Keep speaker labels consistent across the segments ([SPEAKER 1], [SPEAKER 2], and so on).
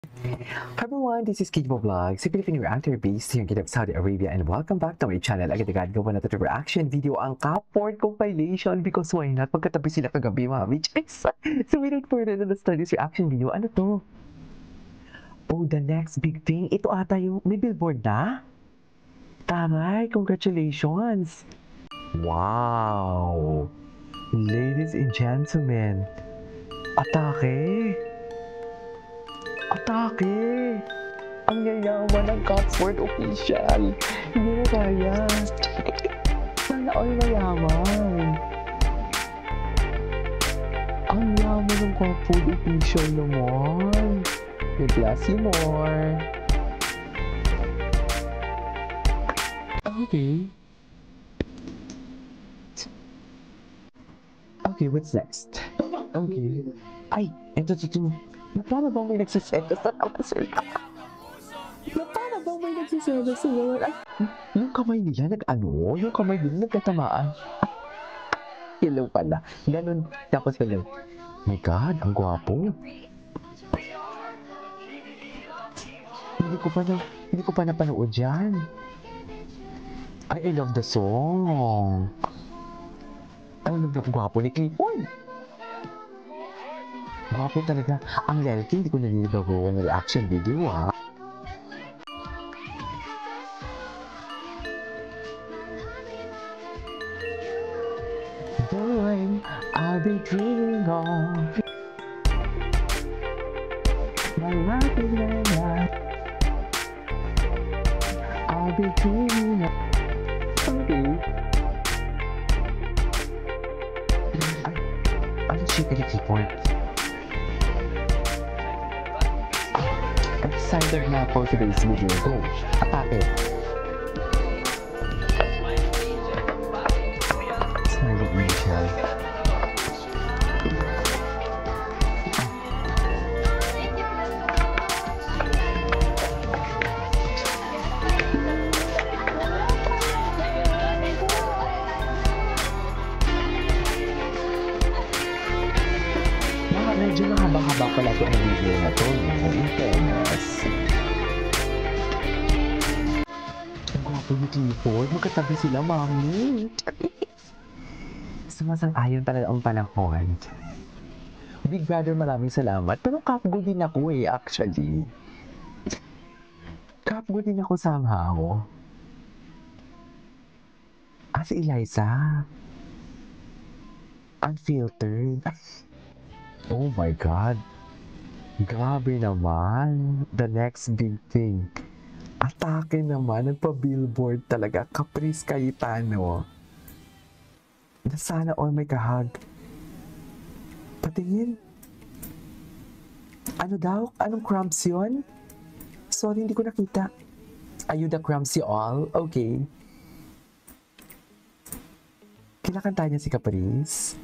[SPEAKER 1] Hi everyone, this is Kibo Vlog, si Filipino reactor based here in Saudi Arabia, and welcome back to my channel. Agad-agad gawa na ito reaction video ang Cupboard compilation because why not? Pagkatabi sila kagabi, mami. So without further ado, let's start this reaction video. Ano to? Oh, the next big thing. Ito ata yung may billboard na? Taray, congratulations! Wow! Ladies and gentlemen, atake! Atake! Ang yayaman ng Cupboard official! Hindi na kaya! Sana all mayaman! Ang yaman ng Cupboard official naman! May bless you more! Okay. Okay, what's next? Okay. Ay, ito. Paano bang may nagsisenda sa sila? Paano bang may nagsisenda sila? Ay, yung kamay nila nag-ano? Yung kamay nila nagkatamaan. Hello pala. Ganun. Tapos hello. My God, ang gwapo. Hindi ko pa napanood yan. I love the song. Ang gwapo ni Clifford. Gwapo talaga. Ang lalaki, hindi ko naniligaw ng reaction video, ha? Boy, I'll be dreaming of my life is like I'll be dreaming of Ano siya kaya-Clifford? Excited na for today's video. Go! Atake! Smiling Angel. Medyo mahaba-haba pala ito ang video na ito. In fairness. Ang gwapo ni Clifford. Magkatabi sila, mami. Sumasang-ayon talaga ang panahon. Big Brother, maraming salamat. Pero kapgo din ako actually. Kapgo din ako somehow. Si Eliza. Unfiltered. Oh my God. Grabe naman. The next big thing. Atake naman. Nagpa-billboard talaga. Caprice Cayetano. Na sana all may kahag. Patingin. Ano daw? Anong crumbs yun? Sorry, hindi ko nakita. Are you the crumbsy all? Okay. Kinakanta niya si Caprice.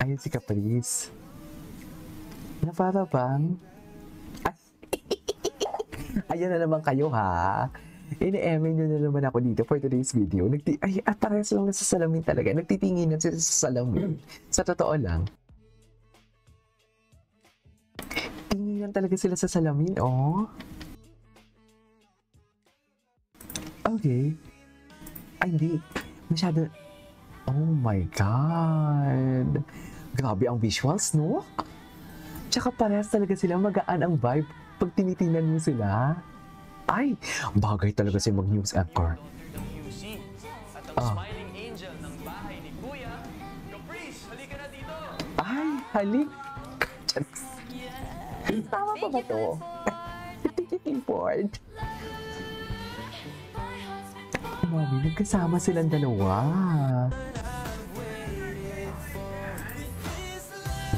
[SPEAKER 1] Ayun si Caprice. Na para bang? Ayan na naman kayo, ha? Ini-eme nyo na naman ako dito for today's video. Parehas lang nasa salamin talaga. Nagtitingin na sila sa salamin. Sa totoo lang. Tingin talaga sila sa salamin, oh. Okay. Ay, hindi. Masyado. Oh my God! Grabe ang visuals, no? Tsaka parehas talaga sila, magaan ang vibe pag tinitingnan mo sila. Ay, bagay talaga siya mag-news anchor.
[SPEAKER 2] At ang smiling angel ng bahay ni Kuya, Caprice, halika na dito!
[SPEAKER 1] Ay, halik! Tama pa ba to? Thank you, Clifford. Mami, nagkasama silang dalawa.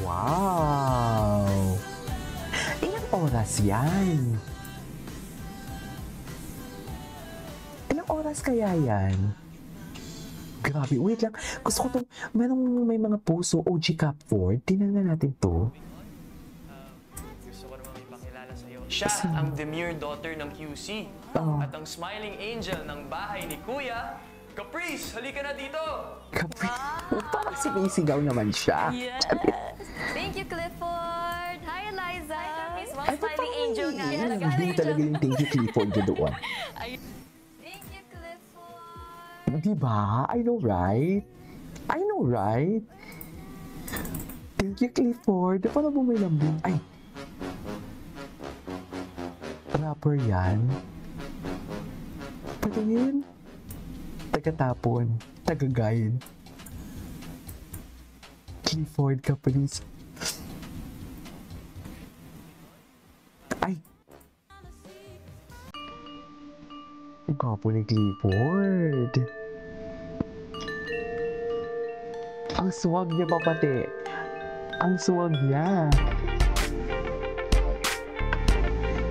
[SPEAKER 1] Wow! Ilang oras yan? Ilang oras kaya yan? Grabe, wait lang. Gusto ko itong, may mga puso, OG Cupboard. Tingnan natin to.
[SPEAKER 2] Gusto ko naman ipakilala sa'yo. Siya ang demure daughter ng QC. At ang smiling angel ng bahay ni Kuya, Caprice, halika na dito!
[SPEAKER 1] Parang sinisigaw naman siya.
[SPEAKER 3] Yes! Thank you, Clifford! Hi, Eliza! Hi, Caprice! Mga
[SPEAKER 1] Ay,
[SPEAKER 3] smiling angel nga.
[SPEAKER 1] Hindi talaga yung thank you Clifford ko doon.
[SPEAKER 3] Thank you, Clifford!
[SPEAKER 1] Diba? I know, right? I know, right? Thank you, Clifford. Paano mo may lambing? Ay! Rapper yan. Patingin. Tagatapon. Tagagayin. Clifford ka, please. Ay! Ang kapo ni Clifford. Ang swag niya pa pati. Ang swag niya.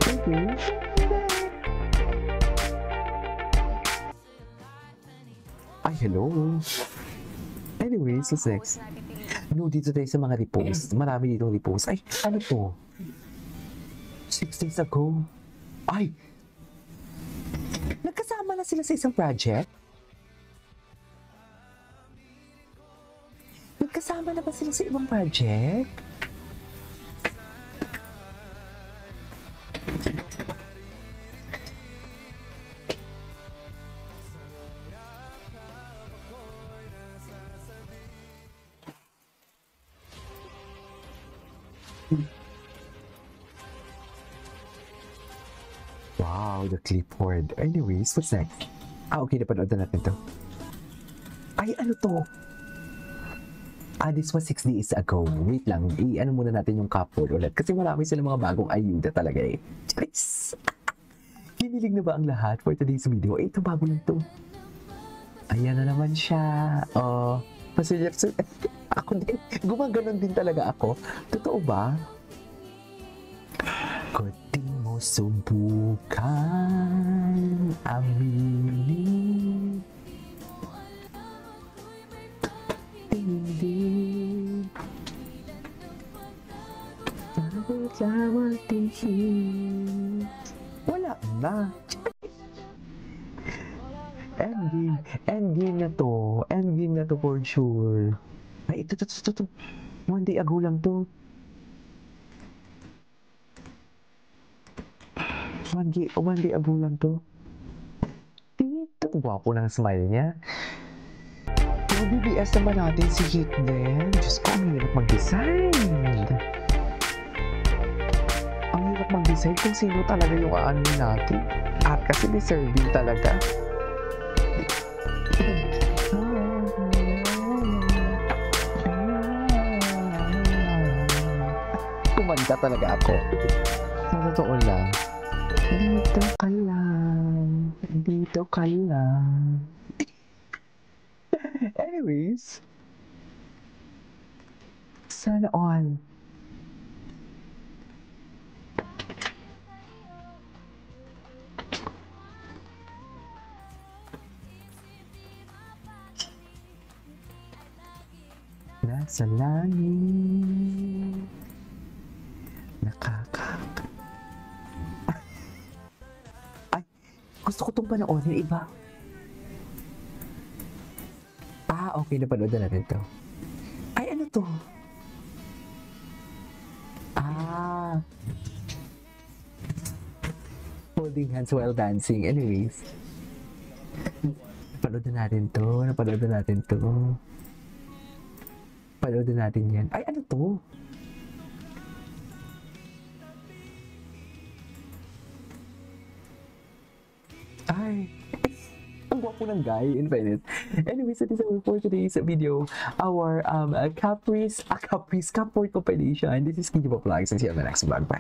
[SPEAKER 1] Okay. Ay, hello. Anyways, what's next? No, dito tayo sa mga repost. Marami ditong repost. Ay, ano to? 6 days ago. Ay! Nagkasama na sila sa isang project? Nagkasama na ba sila sa ibang project? Wow, the clipboard. Anyways, what's next? Okay, napanood na natin to. Ay, ano to? This was 6 days ago. Wait lang, i-ano muna natin yung couple ulit. Kasi marami silang mga bagong ayuda talaga eh. Charis! Kinilig na ba ang lahat for today's video? Ito, bago lang to. Ayan na naman siya. Pasaya, ako din. Gumaganon din talaga ako. Totoo ba? Kung di mo subukan aminin, hindi dapat lamang tingin. Wala na. Endgame na to. Endgame na to for sure. Ay, ito. 1 day ago lang to. One day ago lang to. Dito, gwapo ng smile niya. Yung BBS naman natin si Hitler. Diyos ko, ang hirap mag-decide. Ang hirap mag-decide kung sino talaga yung aanin natin. At kasi deserving talaga. Kumanta talaga ako. Sa totoo lang. Dito ka lang. Dito ka lang. Anyways. Sana all. Nasa langit. Gusto ko itong panoorin, iba. Okay, napanood na natin to. Ay, ano to? Holding hands while dancing. Anyways. Napanood na natin to. Panood na natin yan. Ay, ano to? Ay, ang gwapo ng guy, in fairness. Anyways, that is all for today's video. Our Caprice Cupboard compilation. This is Kiki Vlogs and see you on the next vlog. Bye.